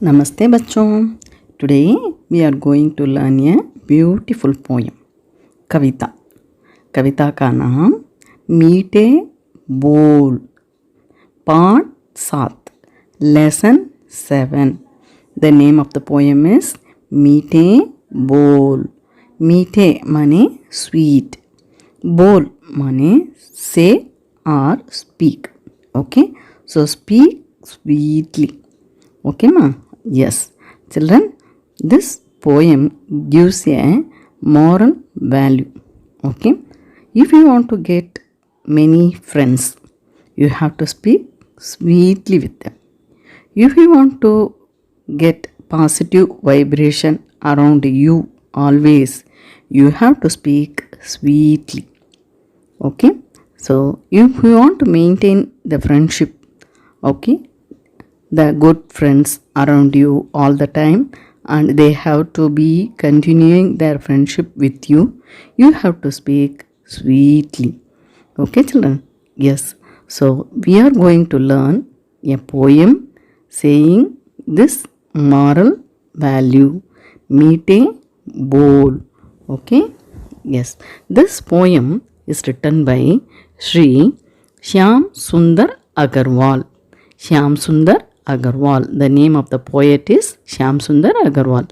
नमस्ते बच्चों. Today we are going to learn a beautiful poem. कविता. कविता का नाम मीठे बोल. पाठ 7. Lesson 7. The name of the poem is मीठे बोल. मीठे माने sweet. बोल माने say or speak. Okay. So speak sweetly. Okay ma? Yes. Children, this poem gives a moral value. Okay. If you want to get many friends, you have to speak sweetly with them. If you want to get positive vibration around you always, you have to speak sweetly. Okay. So if you want to maintain the friendship, okay, the good friends around you all the time, and they have to be continuing their friendship with you, you have to speak sweetly. Okay children? Yes. So we are going to learn a poem saying this moral value, meete bol. Okay. Yes. This poem is written by Sri Shyam Sundar Agarwal. Shyam Sundar Agarwal. The name of the poet is Shyam Sundar Agarwal.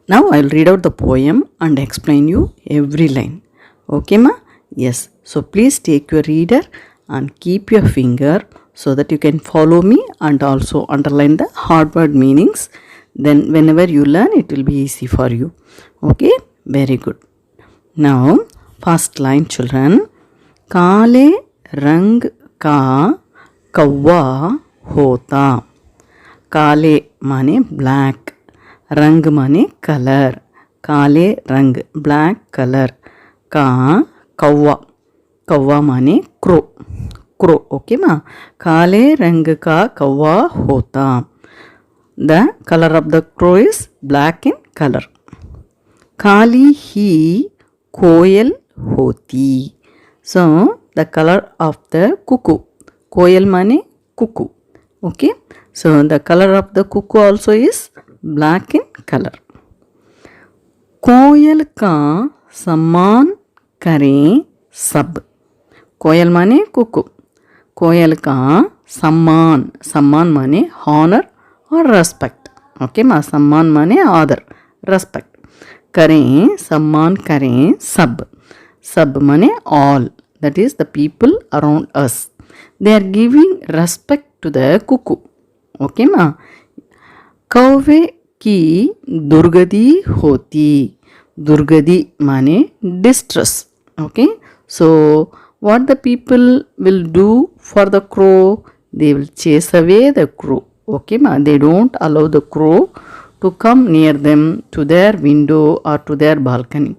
Now I will read out the poem and explain you every line. Okay ma? Yes. So please take your reader and keep your finger so that you can follow me and also underline the hard word meanings. Then whenever you learn, it will be easy for you. Okay? Very good. Now first line children. काले रंग का कौवा होता. काले माने black, रंग माने colour. काले रंग ब्लैक कलर का कौवा. कौवा माने क्रो. क्रो. ओके मा? काले रंग का कौवा होता. The colour of the crow is black in colour. काली ही कोयल होती. So the color of the cuckoo. कोयल माने cuckoo. Okay. So the color of the cuckoo also is black in color. कोयल का सम्मान करें सब. कोयल माने cuckoo. कोयल का सम्मान. सम्मान माने honor or respect. Okay मा? सम्मान माने आदर, respect. करें, सम्मान करें सब. सब माने all. That is the people around us. They are giving respect to the cuckoo. Okay ma? कौवे की दुर्गति होती. दुर्गति माने distress. Okay. So what the people will do for the crow? They will chase away the crow. Okay ma? They don't allow the crow to come near them to their window or to their balcony.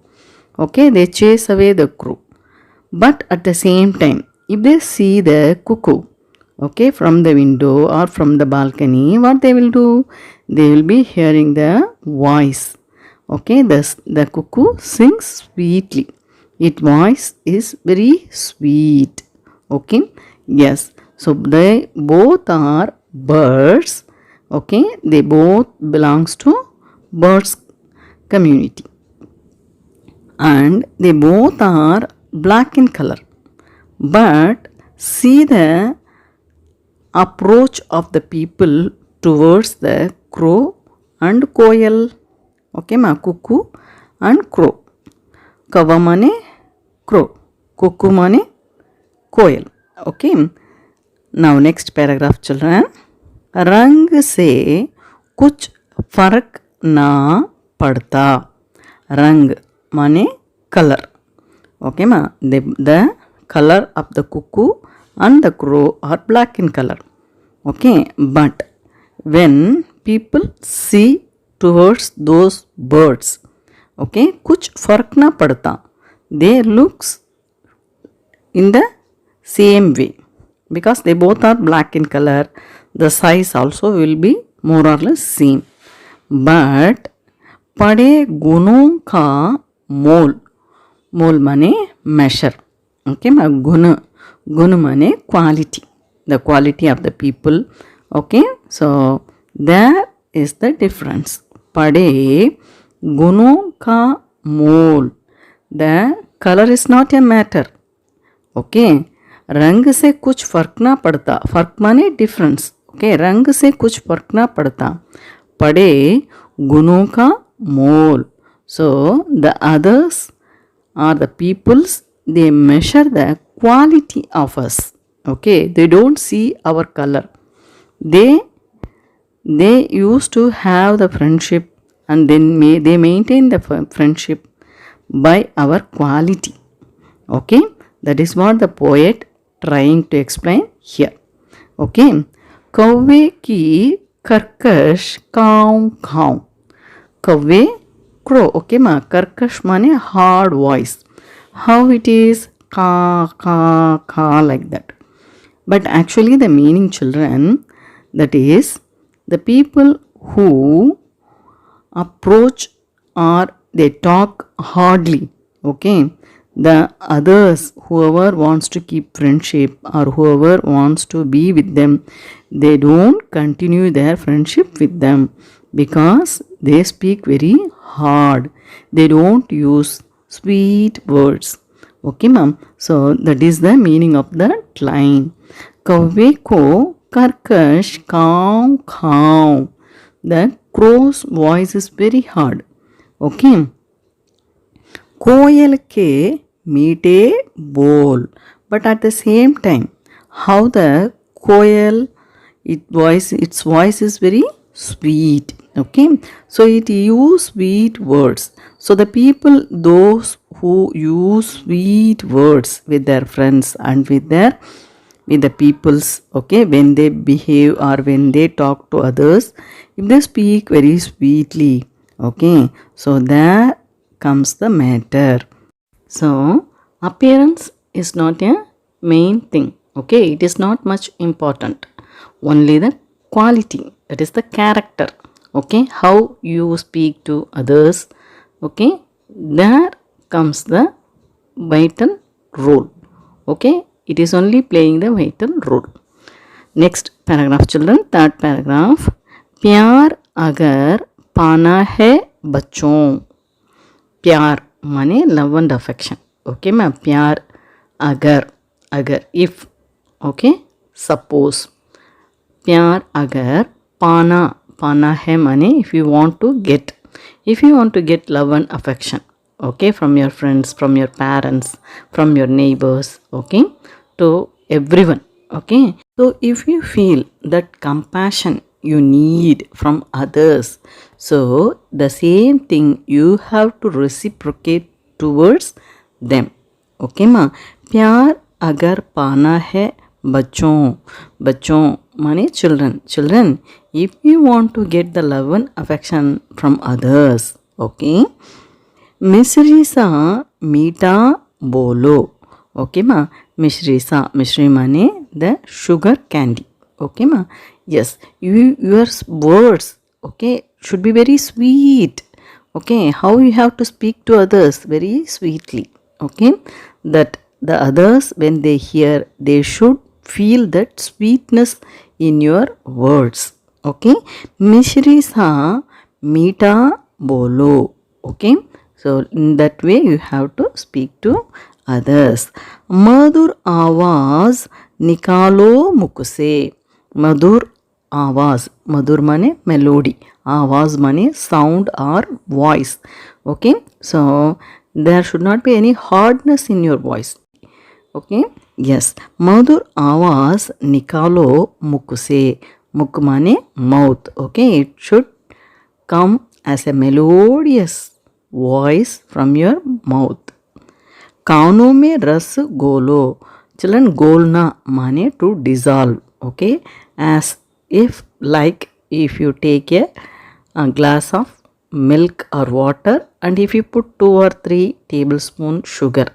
Okay. They chase away the crow. But at the same time, if they see the cuckoo, okay, from the window or from the balcony, what they will do? They will be hearing the voice. Okay, the cuckoo sings sweetly. Its voice is very sweet. Okay, yes. So they both are birds. Okay, they both belongs to birds community, and they both are black in color. But see the approach of the people towards the crow and koyal. Okay ma? Cuckoo and crow. Kawa mane crow. Cuckoo mane koyal. Okay. Now next paragraph children. रंग से कुछ फर्क ना पड़ता. रंग माने color. Okay ma? The color of the cuckoo and the crow are black in color. Okay. But when people see towards those birds, okay, कुछ फर्क ना पड़ता. They looks in the same way because they both are black in color. The size also will be more or less same. But पड़े गुणों का मोल. मोल माने measure. Okay ma? Guna माने quality. The quality of the people. Okay. So There is the difference. पढ़े गुणों का मोल. The color is not a matter. Okay. रंग से कुछ फर्क ना पड़ता. फर्क माने difference. Okay. रंग से कुछ फर्क ना पड़ता. पढ़े गुणों का मोल. So the others are the peoples, they measure the quality of us. Okay, they don't see our color. They used to have the friendship, and then they maintain the friendship by our quality. Okay, that is what the poet trying to explain here. Okay, कौवे की कर्कश काव खाव. कौवे crow. Okay ma, karkash mane hard voice. How it is? Ka ka ka, like that. But actually the meaning, children, that is the people who approach or they talk hardly. Okay, the others, whoever wants to keep friendship or whoever wants to be with them, they don't continue their friendship with them because they speak very hard. They don't use sweet words. Okay ma'am, so that is the meaning of that line. कौवे को कर्कश काव खाव. The crow's voice is very hard. Okay. कोयल के मीठे बोल. But at the same time, how the koel, its voice is very sweet. Okay, so it use sweet words. So the people, those who use sweet words with their friends and with the peoples, okay, when they behave or when they talk to others, if they speak very sweetly, okay, so there comes the matter. So appearance is not a main thing. Okay, it is not much important. Only the quality, that is the character. Okay, how you speak to others. Okay, there comes the vital role. Okay, it is only playing the vital role. Next paragraph, children. Third paragraph. प्यार अगर पाना है बच्चों. प्यार माने love and affection. Okay ma'am, प्यार अगर, if, okay, suppose. प्यार अगर पाना hai माने if you want to get love and affection, okay, from your friends, from your parents, from your neighbors, okay, to everyone. Okay, so if you feel that compassion you need from others, so the same thing you have to reciprocate towards them. Okay ma, प्यार अगर पाना है बच्चों माने children, if you want to get the love and affection from others, okay, मिश्री सा मीठा बोलो. Okay ma, मिश्री माने the sugar candy. Okay ma, yes, your words, okay, should be very sweet. Okay, how you have to speak to others very sweetly. Okay, that the others, when they hear, they should feel that sweetness in your words. Okay, मिश्री सा मीठा बोलो. Okay, so in that way you have to speak to others. मधुर आवाज निकालो मुख से. मधुर आवाज, मधुर माने melody, आवाज माने sound or voice. Okay, so there should not be any hardness in your voice. Okay, yes, मधुर आवाज निकालो मुख से. मुख माने mouth. Okay, it should come as a melodious voice from your mouth. कानों में रस गोलो. Children, golna माने to dissolve. Okay, as if like if you take a glass of milk or water, and if you put 2 or 3 tablespoon sugar,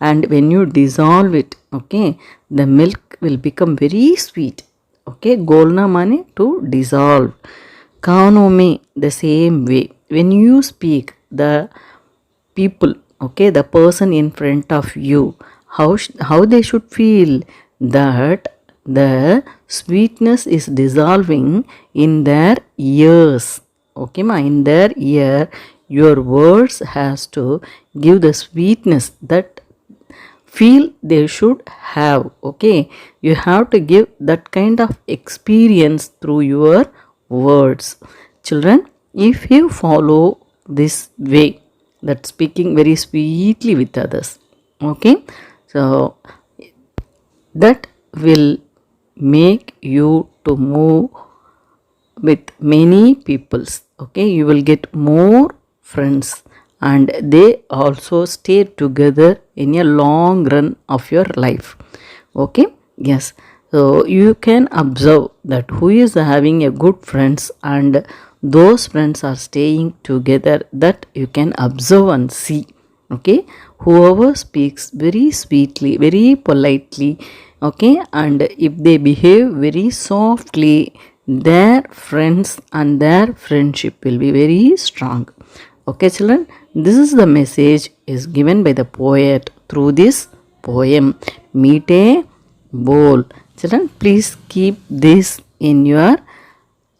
and when you dissolve it, okay, the milk will become very sweet. Okay, golna mane to dissolve. Kaano mein, the same way, when you speak, the people, okay, the person in front of you, how they should feel that the sweetness is dissolving in their ears. Okay, ma, in their ear, your words has to give the sweetness that feel they should have. Okay, you have to give that kind of experience through your words. Children, if you follow this way, that speaking very sweetly with others, okay, so that will make you to move with many peoples. Okay, you will get more friends and they also stay together in a long run of your life. Okay, yes, so you can observe that who is having a good friends and those friends are staying together, that you can observe and see. Okay, whoever speaks very sweetly, very politely, okay, and if they behave very softly, their friends and their friendship will be very strong. Okay, children, this is the message is given by the poet through this poem, Meete Bol. Children, please keep this in your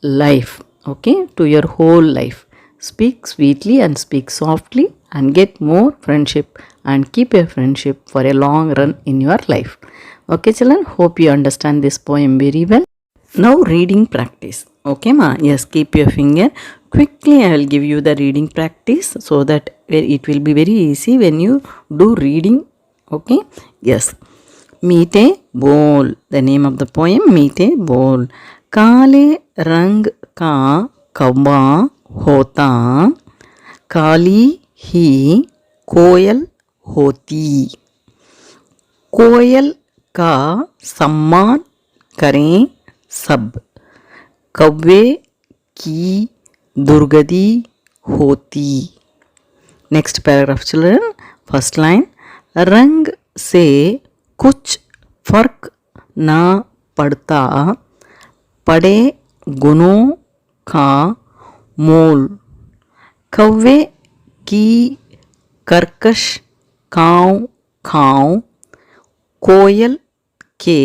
life, okay, to your whole life. Speak sweetly and speak softly and get more friendship and keep a friendship for a long run in your life. Okay, children, hope you understand this poem very well. Now, reading practice. Okay, ma? Yes, keep your finger. Quickly, I will give you the reading practice so that it will be very easy when you do reading. Okay, yes. Meete Bol. The name of the poem, Meete Bol. काले रंग का कौवा होता, काली ही कोयल होती, कोयल का सम्मान करें सब, कौवे की दुर्गति होती. Next paragraph children. First line, रंग से कुछ फर्क ना पड़ता, पड़े गुणों का मोल, कौवे की कर्कश काँव खाँव, कोयल के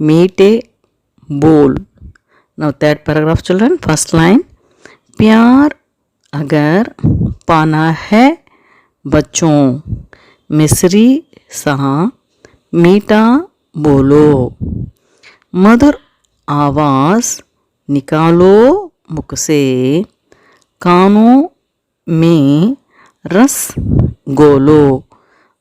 मीठे बोल. Now third paragraph children. First line, प्यार अगर पाना है बच्चों, मिस्री सा मीठा बोलो, मधुर आवाज़ निकालो मुख से, कानों में रस गोलो.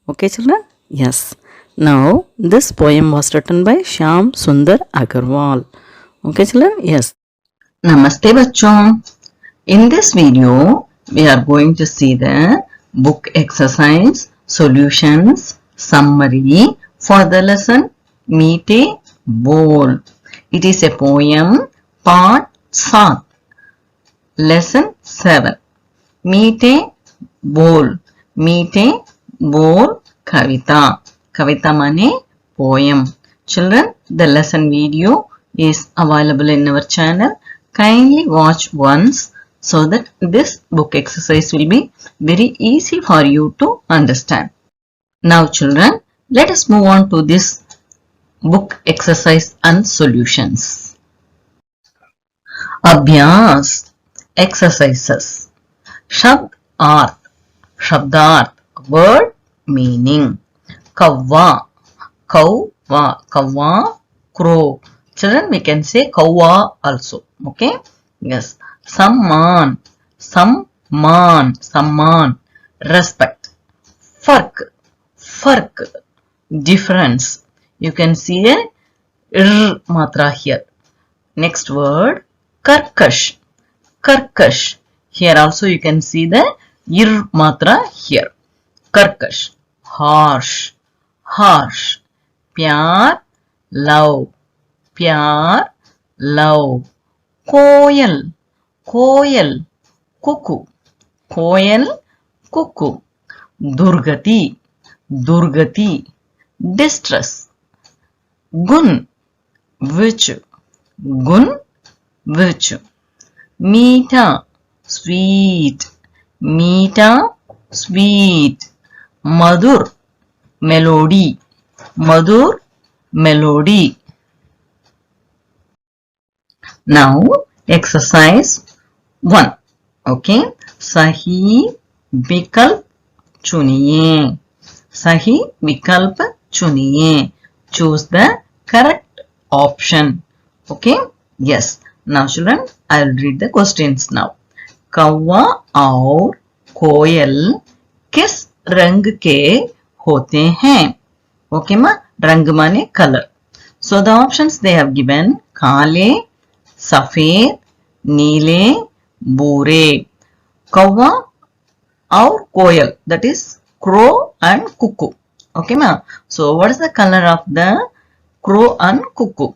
Okay children? Yes. Now this poem was written by Shyam Sundar Agarwal. Okay children? Yes. Namaste bachon. In this video we are going to see the book exercise, solutions, summary for the lesson Meete Bol. It is a poem, part 7, lesson 7. Meete Bol. Meete Bol Kavita. Kavita mane poem. Children, the lesson video is available in our channel. Kindly watch once so that this book exercise will be very easy for you to understand. Now children, let us move on to this book exercise and solutions. Abhyas, exercises. Shabd Arth, Shabdarth, word meaning. Kavva, Kavva, Kavva, crow. Children, we can say Kavva also. Okay? Yes. Samman, Samman, Samman, respect. Fark, Fark, difference. You can see a r matra here. Next word, Karkash, Karkash. Here also you can see the ir matra here. Karkash, harsh, harsh. Pyar, love, Pyar, love. Koyal, Koyal, cuckoo, Koyal, cuckoo. Durgati, Durgati, distress. Gun, virtue, Gun, virtue. Meeta, sweet, Meeta, sweet. Madhur, melody, Madhur, melody. Now exercise 1. Okay, सही विकल्प चुनिए. सही विकल्प चुनिए. Choose the correct option. Okay, yes. Now children, I will read the questions now. कौवा और कोयल किस रंग के होते हैं? Okay ma, रंग माने colour. So the options they have given: काले, सफेद, नीले, भूरे. कौवा और कोयल, that is crow and cuckoo. Okay ma. So what is the color of the crow and cuckoo?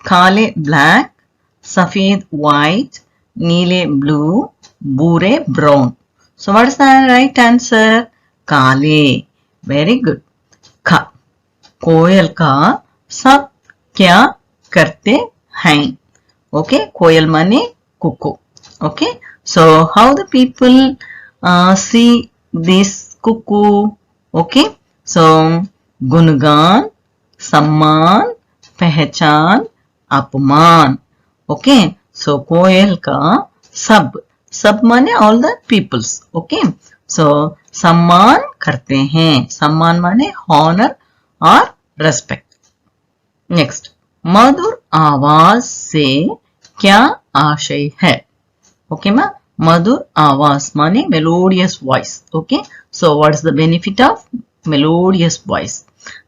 काले black, सफेद white, नीले blue, भूरे brown. So what is the right answer? काले. Very good. खा. कोयल का सब क्या करते हैं? Okay, कोयल माने Kuku. Okay, so how the people see this cuckoo? Okay, so गुणगान, सम्मान, पहचान, अपमान. Okay, so कोयल का सब माने all the peoples. Okay, so सम्मान करते हैं. सम्मान माने honor or respect. नेक्स्ट, मधुर आवाज से क्या आशय है? ओके मा, मधुर आवाज माने melodious voice. Okay, so what is the benefit of melodious voice?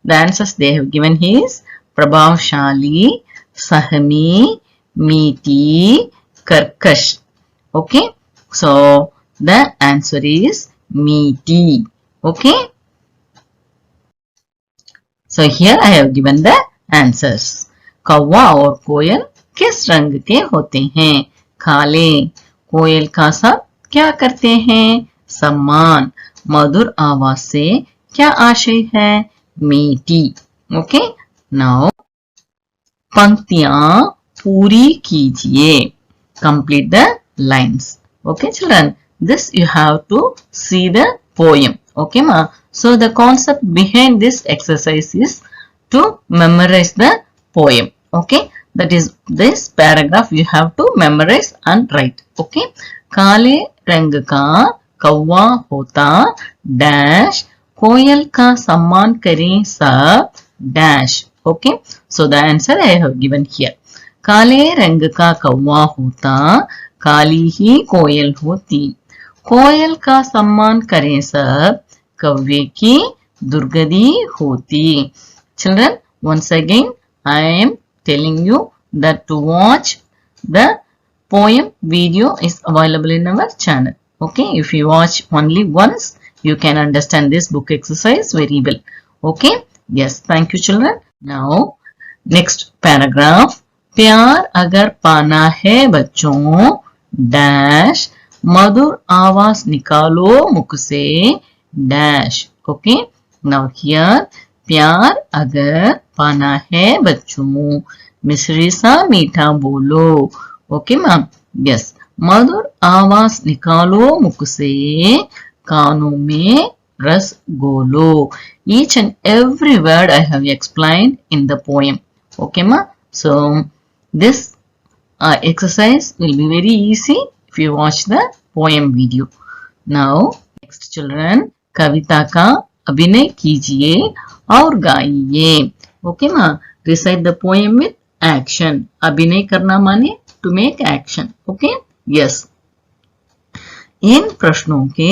The answers they have given his प्रभावशाली, सहमी, मीठी, कर्कश. Okay, so the answer is मीठी. Okay, so here I have given the answers. कौवा और कोयल किस रंग के होते हैं? काले. कोयल का सब क्या करते हैं? सम्मान. मधुर आवाज से क्या आशय है? मीठी. ओके, नाउ पंक्तियां पूरी कीजिए. Complete the lines. Okay children, this you have to see the poem. Okay ma. So the concept behind this exercise is to memorize the poem. Okay, that is this paragraph you have to memorize and write. Okay, काले रंग का कौवा होता dash, कोयल का सम्मान करें सब dash. Okay, so the answer I have given here. काले रंग का कौवा होता, काली ही कोयल होती. कोयल का सम्मान करें सब, कौवे की दुर्गति होती. Children, once again I am telling you that to watch the poem video is available in our channel. Okay, if you watch only once, you can understand this book exercise very well. Okay, yes, thank you children. Now next paragraph. प्यार अगर पाना है बच्चों dash, मधुर आवाज निकालो मुख से dash. Okay, now here प्यार अगर पाना है बच्चों, मिश्री सा मीठा बोलो. Okay ma'am, yes. मधुर आवाज निकालो मुख से, कानों में रस घोलो. Each and every word I have explained in the poem. Okay ma. So this exercise will be very easy if you watch the poem video. Now next children, कविता का अभिनय कीजिए और गाइए. ओके माँ, recite the poem with action. अभिनय करना माने to make action. Okay, yes. इन प्रश्नों के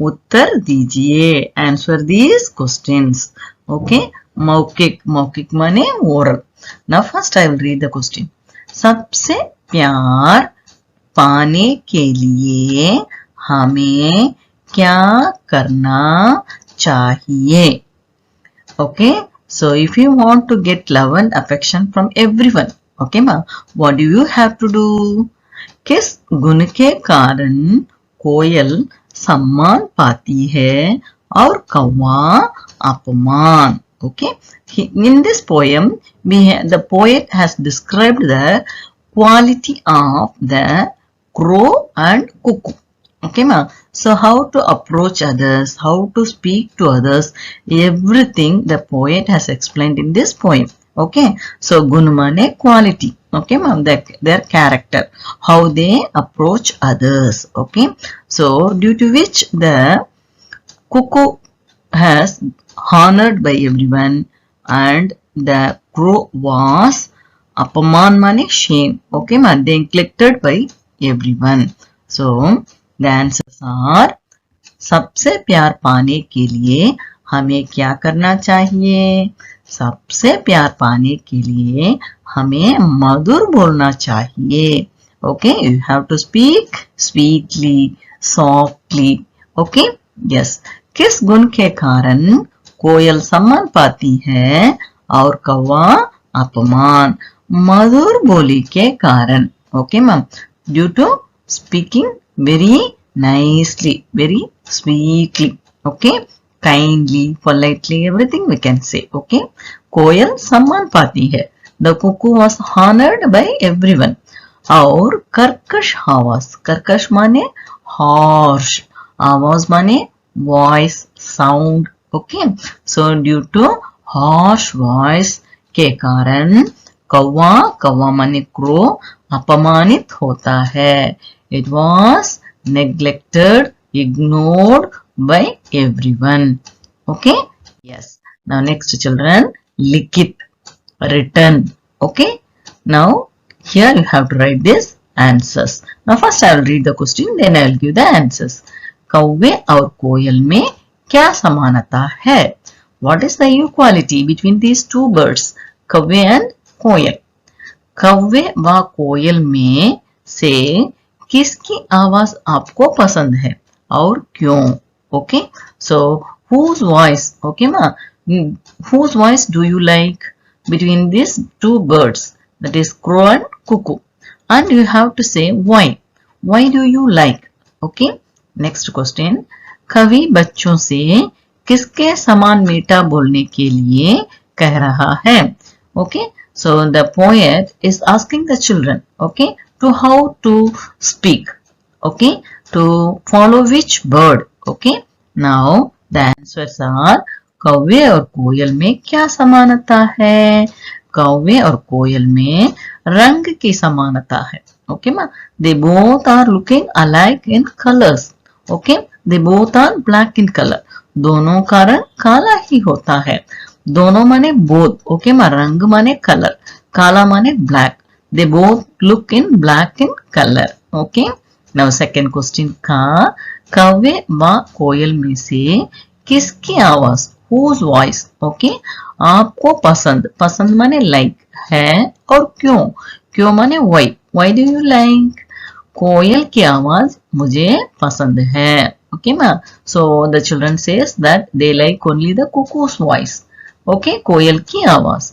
उत्तर दीजिए. Answer these questions. ओके, मौखिक माने oral. Now first I will read the question. सबसे प्यार पाने के लिए हमें क्या करना चाहिए? Okay, so if you want to get love and affection from everyone, okay ma, what do you have to do? किस गुण के कारण कोयल सम्मान पाती है और कौवा अपमान? Okay, in this poem the poet has described the quality of the crow and cuckoo. Okay ma, so how to approach others, how to speak to others, everything the poet has explained in this poem. Okay, so gun mane quality. Okay, ma'am, their character, how they approach others. Okay, so due to which the cuckoo has honored by everyone and the crow was apaman mane shame. Okay, ma'am, they neglected by everyone. So the answers are, सबसे प्यार पाने के लिए हमें क्या करना चाहिए? सबसे प्यार पाने के लिए हमें मधुर बोलना चाहिए. Okay, you have to speak sweetly, softly. Okay, yes. किस गुण के कारण कोयल सम्मान पाती है और कौवा अपमान? मधुर बोली के कारण. Okay, ma'am. Due to speaking very nicely, very sweetly. Okay, kindly, politely, everything we can say. Okay, कोयल सम्मान पाती है. The cuckoo was honored by everyone. और कर्कश आवाज, कर्कश माने harsh, आवाज माने voice, sound. Okay, so due to harsh voice के कारण कौवा, कौवा माने crow, अपमानित होता है. It was neglected, ignored by everyone. Okay, yes. Now next children, likit, written. Okay, now here you have to write this answers. Now first I will read the question, then I will give the answers. कौवे और कोयल में क्या समानता है? What is the equality between these two birds, कौवे and कोयल? कौवे व कोयल में से किसकी आवाज आपको पसंद है और क्यों? Okay, so whose voice, okay ma, whose voice do you like between these two birds, that is crow and cuckoo, and you have to say why do you like. Okay, next question, कवि बच्चों से किसके समान मीठा बोलने के लिए कह रहा है? Okay, so the poet is asking the children, okay, to how to speak, okay, to follow which bird. Okay, now the answers are, कौवे और कोयल में क्या समानता है? कौवे और कोयल में रंग की समानता है. Okay ma, they both are looking alike in colors. Okay, they both are black in color. दोनों का रंग काला ही होता है. दोनों माने both. Okay ma, रंग माने color, काला माने black. They both look in black in color. Okay, now second question का, कौवे व कोयल में से किसकी आवाज, whose voice, okay, आपको पसंद, पसंद माने like है और क्यों, क्यों माने why do you like? कोयल की आवाज मुझे पसंद है. Okay ma, so the children says that they like only the cuckoo's voice. Okay, कोयल की आवाज.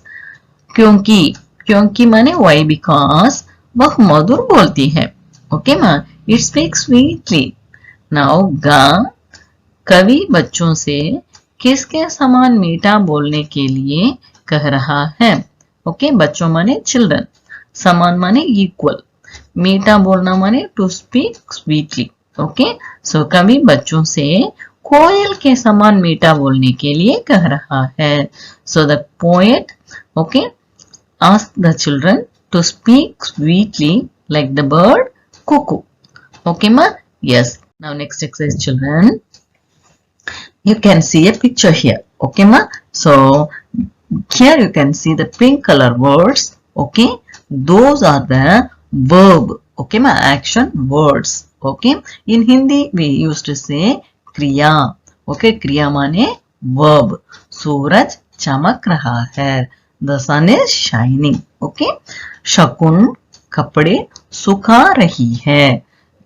क्योंकि, क्योंकि माने why, because वह मधुर बोलती है. Okay ma, it speaks sweetly. Now गा, कवि बच्चों से किसके समान मीठा बोलने के लिए कह रहा है? Okay, बच्चों माने children, समान माने equal, मीठा बोलना माने to speak sweetly. Okay, so कवि बच्चों से कोयल के समान मीठा बोलने के लिए कह रहा है. So the poet, okay, asked the children to speak sweetly like the bird cuckoo. Okay ma, yes. Now next exercise children, you can see a picture here. Okay ma, so here you can see the pink color words. Okay, those are the verb. Okay ma, action words. Okay, in Hindi we used to say kriya. Okay, kriya माने verb. सूरज चमक रहा है, the sun is shining. Okay, शकुन कपड़े सुखा रही है,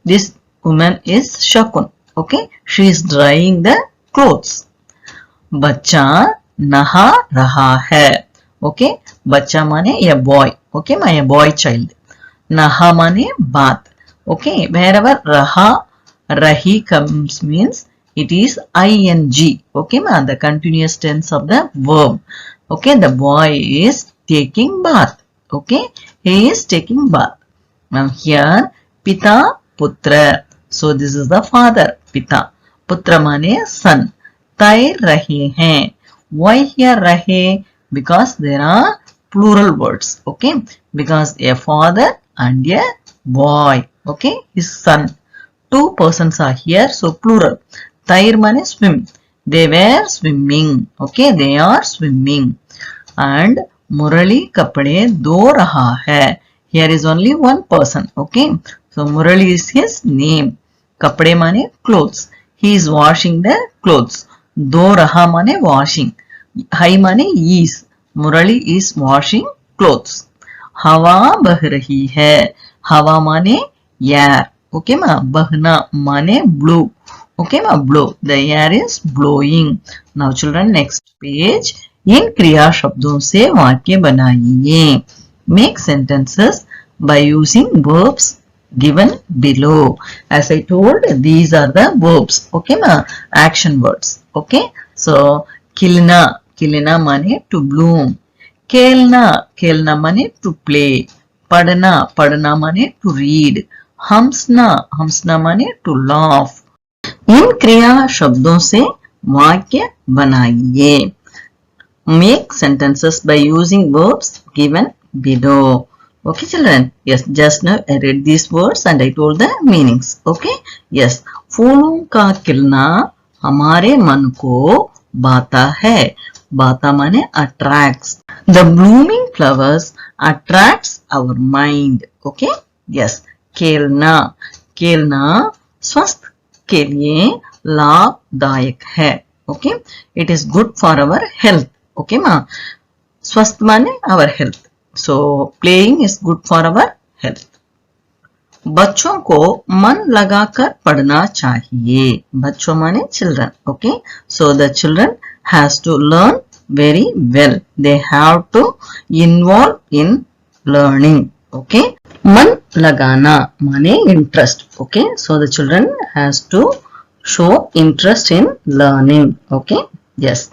this woman is शकुन. Okay, she is drying the clothes. बच्चा नहा रहा है. Okay, बच्चा माने a boy. Okay, my boy child. नहा माने बात. Okay, wherever raha, rahi comes means it is ing. Okay ma, the continuous tense of the verb. Okay, the boy is taking bath. Okay, he is taking bath. Now here pita putra, so this is the father, pita. Putra mane son. तैर रहे हैं. Why here रहे? Because there are plural words. Okay, because a father and a boy. Okay, his son. Two persons are here, so plural. Tair mane swim. They were swimming. Okay, they are swimming. And Murali kapde do raha hai. Here is only one person. Okay, so Murali is his name. Kapde mane clothes. He is washing the clothes. Do raha mane washing. Hai mane is. Murali is washing clothes. हवा बह रही है. हवा माने air. Okay ma. बहना माने blow. Okay ma, blow. The air is blowing. Now children, next page. इन क्रिया शब्दों से वाक्य बनाइए. Make sentences by using verbs given below. As I told, these are the verbs. Okay ma, action words. Okay, so खिलना. खिलना माने to bloom. खेलना. खेलना माने to play. पढ़ना. पढ़ना माने to read. हंसना. हंसना माने to laugh. इन क्रिया शब्दों से वाक्य बनाइए. Make sentences by using verbs given below. Okay children, yes, just now I read these words and I told the meanings. Okay, yes, फूलों का खिलना हमारे मन को भाता है. भाता माने attracts. The blooming flowers attracts our mind. Okay, yes, खेलना. खेलना स्वास्थ्य के लिए लाभदायक है. Okay, it is good for our health. Okay ma, स्वस्थ माने our health. So playing is good for our health. बच्चों को मन लगाकर पढ़ना चाहिए. बच्चों माने children. Okay, so the children has to learn very well. They have to involve in learning. Okay, मन लगाना माने interest. Okay, so the children has to show interest in learning. Okay, yes.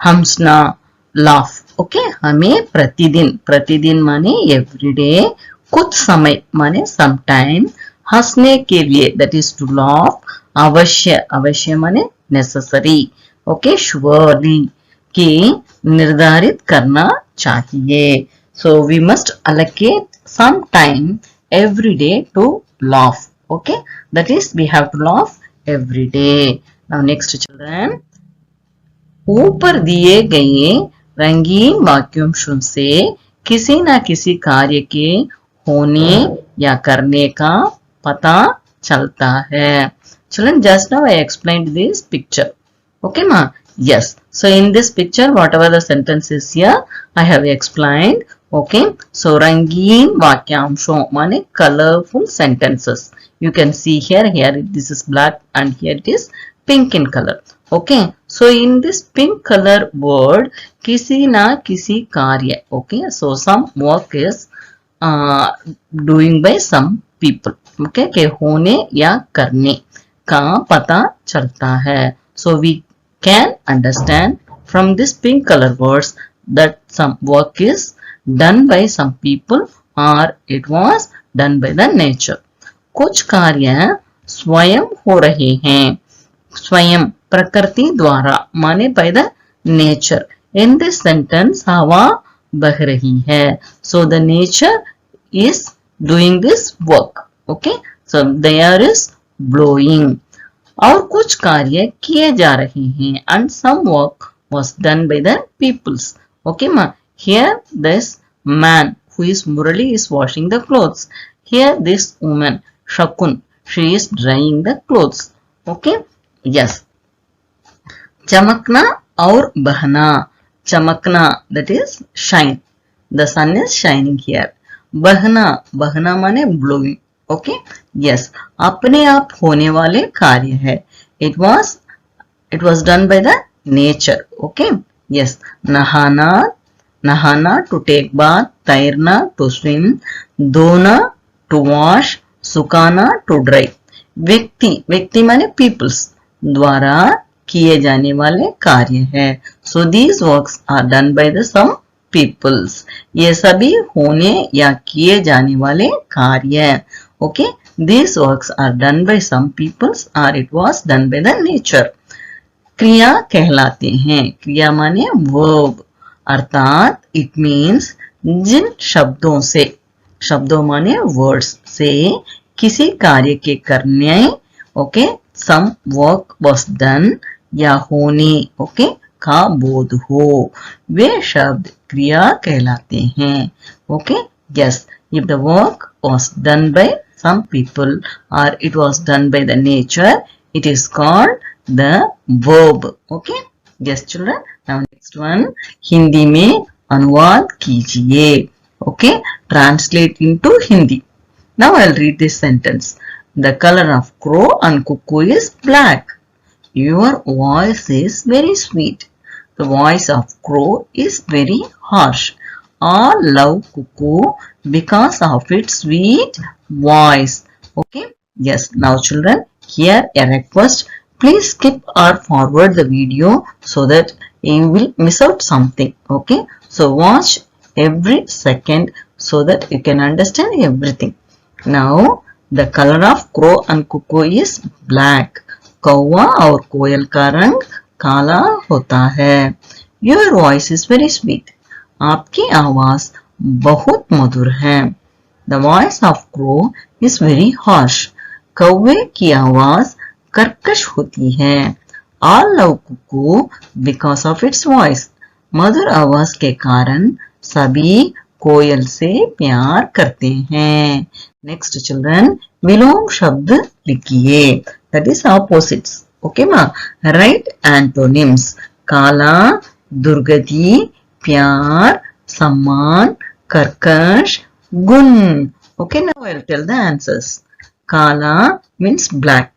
हंसना, laugh. Okay, हमें प्रतिदिन. प्रतिदिन माने everyday. कुछ समय माने sometime. हंसने के लिए, that is to laugh. अवश्य. अवश्य माने necessary. Okay, surely. कि निर्धारित करना चाहिए. So we must allocate some time every day to laugh. Okay, that is we have to laugh every day. Now next children, ऊपर दिए गए रंगीन वाक्यांशों से किसी न किसी कार्य के होने या करने का पता चलता है. Children, just now I explained this picture. Okay ma? Yes. So in this picture, whatever the sentence is here, I have explained. Okay. So रंगीन वाक्यांशों माने colorful sentences. You can see here this is black and here it is pink in color. Okay, so in this pink color word, किसी ना किसी कार्य. Okay, so some work is doing by some people. Okay, के होने या करने का पता चलता है. So we can understand from this pink color words that some work is done by some people or it was done by the nature. कुछ कार्य स्वयं हो रहे हैं. स्वयं प्रकृति द्वारा माने by the nature. In this sentence, हवा बह रही है. So the nature is doing this work. Okay, so the air is blowing. और कुछ कार्य किए जा रहे हैं and some work was done by the peoples. Okay ma, here this man who is Murali is washing the clothes. Here this woman Shakun, she is drying the clothes. Okay, yes. चमकना और बहना. चमकना, that is shine. The sun is shining here. बहना. बहना माने blowing. Okay, yes. अपने आप होने वाले कार्य है. It was done by the nature. Okay, yes. नहाना. नहाना to take bath. तैरना to swim. धोना to wash. सुखाना to dry. व्यक्ति. व्यक्ति माने peoples द्वारा किए जाने वाले कार्य है. So these works are done by the some peoples. ये सभी होने या किए जाने वाले कार्य. Okay, these works are done by some peoples or it was done by the nature. क्रिया कहलाते हैं. क्रिया माने verb. अर्थात it means जिन शब्दों से, शब्दों माने वर्ड्स से किसी कार्य के करने, okay, some work was done या होने, ओके, का बोध हो, वे शब्द क्रिया कहलाते हैं. Okay, yes, if the work was done by some people or it was done by the nature, it is called the verb. Okay, yes children. Now next one, Hindi में अनुवाद कीजिए. Okay, translate into Hindi. Now I'll read this sentence. The color of crow and cuckoo is black. Your voice is very sweet. The voice of crow is very harsh. All love cuckoo because of its sweet voice. Okay. Yes. Now children, here a request. Please skip or forward the video so that you will miss out something. Okay. So watch every second so that you can understand everything. Now the color of crow and cuckoo is black. कौवा और कोयल का रंग काला होता है. Your voice is very sweet. आपकी आवाज बहुत मधुर है. The voice of crow is very harsh. कौवे की आवाज कर्कश होती है. All love cuckoo because of its voice. मधुर आवाज के कारण सभी कोयल से प्यार करते हैं. नेक्स्ट चिल्ड्रन, विलोम शब्द लिखिए. That is opposites. Okay ma? Write antonyms. काला, दुर्गति, प्यार, सम्मान, कर्कश, गुण. Okay, now I'll tell the answers. काला means black.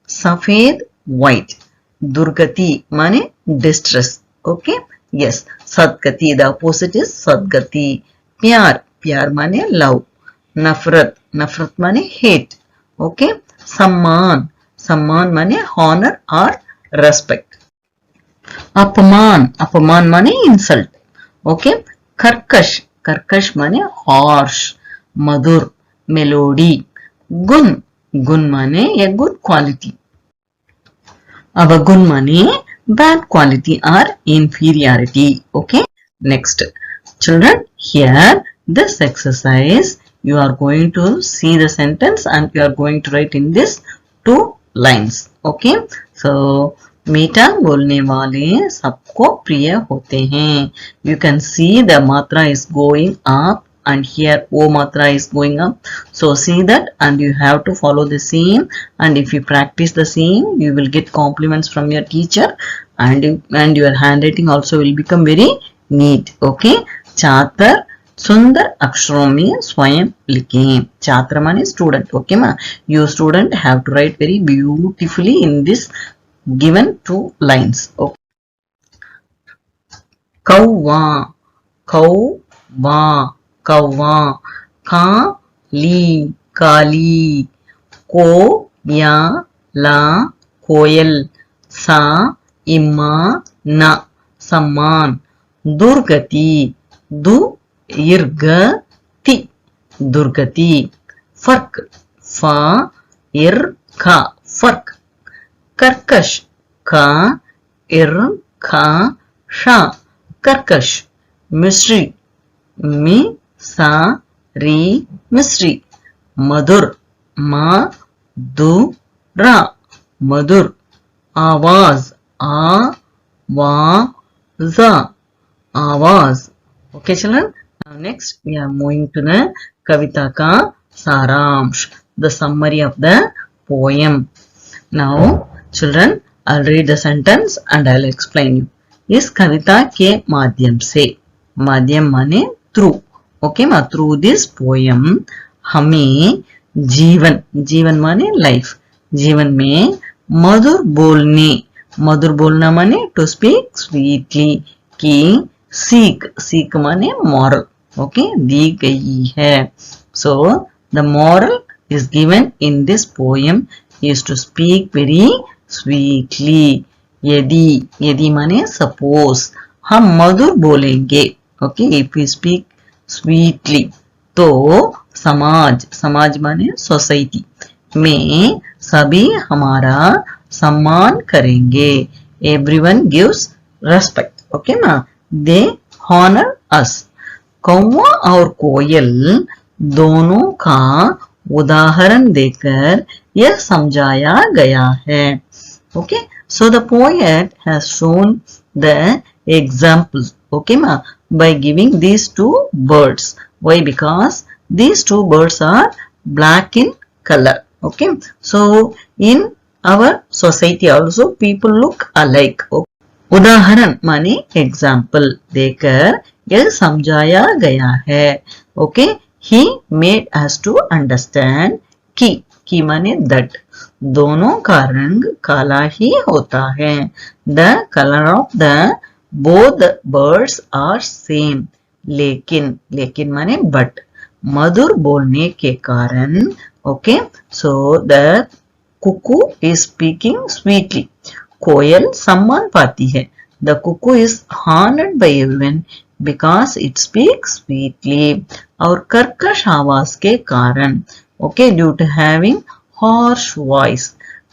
सफेद white. दुर्गति माने distress. Okay? Yes. Sadgati, the opposite is सदगति. प्यार, प्यार माने love. नफरत, नफरत माने hate. Okay? सम्मान, सम्मान माने honor or respect. अपमान, अपमान माने insult. Okay? कर्कश, कर्कश माने harsh. मधुर, melody. गुण, गुण माने a good quality. अवगुण माने bad quality or inferiority. Okay? Next. Children, here this exercise you are going to see the sentence and you are going to write in this 2 lines. Okay? So मीठा बोलने वाले सबको प्रिय होते हैं. You can see the matra is going up and here O matra is going up. So see that and you have to follow the same, and if you practice the same you will get compliments from your teacher and your handwriting also will become very neat. Okay? छात्र सुंदर अक्षरों में स्वयं लिखें. छात्र माने student. Okay मा? You student have to write very beautifully in this given 2 lines. कौवा, कौवा, कौवा. काली, काली. कोयला, कोयल. सा, इम्मा, न. सम्मान. दुर्गति, दीर्घति, दुर्गति. फर्क, फा, इर, खा, फर्क. कर्कश, का, इर, खा, शा, कर्कश. मिश्री, मी, सा, री, मिश्री. मधुर, मा, दु, रा, मधुर. आवाज, आ, वा, जा, आवाज. Okay children, now next we are moving to the Kavita ka Saramsh, the summary of the poem. Now children, I'll read the sentence and I'll explain you. इस कविता के माध्यम से, माध्यम माने through. Okay ma? Through this poem हमें जीवन, जीवन माने life, जीवन में मधुर बोलने, मधुर बोलना माने to speak sweetly की सीख, सीख माने moral. ओके? दी गई है. So the moral is given in this poem is to speak very sweetly. यदि, यदि माने suppose हम मधुर बोलेंगे, okay, if we speak sweetly, तो समाज, समाज माने सोसाइटी में सभी हमारा सम्मान करेंगे. Everyone gives respect. Okay ma? They honor us. कौवा और कोयल दोनों का उदाहरण देकर यह समझाया गया है. Okay, so the poet has shown the examples, okay ma, by giving these two birds. Why? Because these two birds are black in color. Okay, so in our society also people look alike. Okay? उदाहरण माने example देकर यह समझाया गया है. Okay, he made us to understand की माने that दोनों का रंग काला ही होता है. The colour of the both birds are same. लेकिन माने बट मधुर बोलने के कारण. Okay, so the cuckoo is speaking sweetly. कोयल सम्मान पाती है. The cuckoo is honoured by everyone because it speaks sweetly. और कर्कश आवाज के कारण. Okay, due to having harsh voice.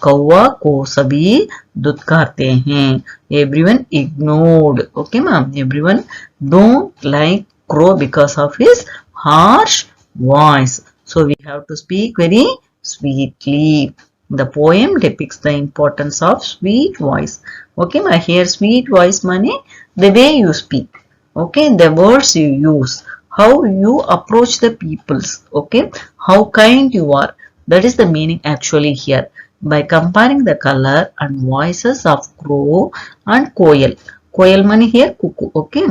कौवा को सभी दुत्कारते हैं. Everyone ignored. Okay ma'am, everyone don't like crow because of his harsh voice. So we have to speak very sweetly. The poem depicts the importance of sweet voice. Okay ma'am, here sweet voice means the way you speak. Okay, the words you use, how you approach the peoples. Okay, how kind you are. That is the meaning actually here. By comparing the color and voices of crow and koyal. Koyal means here cuckoo. Okay.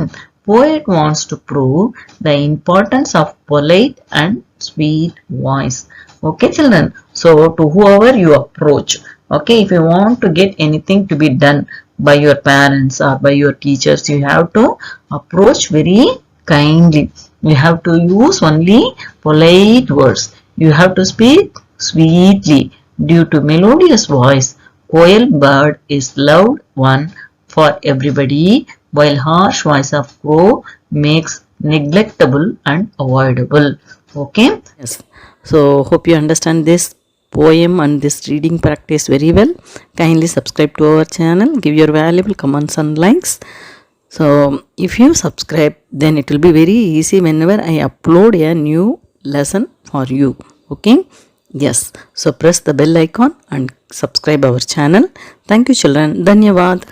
Poet wants to prove the importance of polite and sweet voice. Okay children. So to whoever you approach. Okay. If you want to get anything to be done by your parents or by your teachers, you have to approach very kindly. You have to use only polite words. You have to speak sweetly. Due to melodious voice, koyal bird is loved one for everybody, while harsh voice of crow makes neglectable and avoidable. Okay. Yes. So hope you understand this poem and this reading practice very well. Kindly subscribe to our channel. Give your valuable comments and likes. So if you subscribe, then it will be very easy whenever I upload a new lesson for you. Okay. Yes. So press the bell icon and subscribe our channel. Thank you children. Dhanyavad.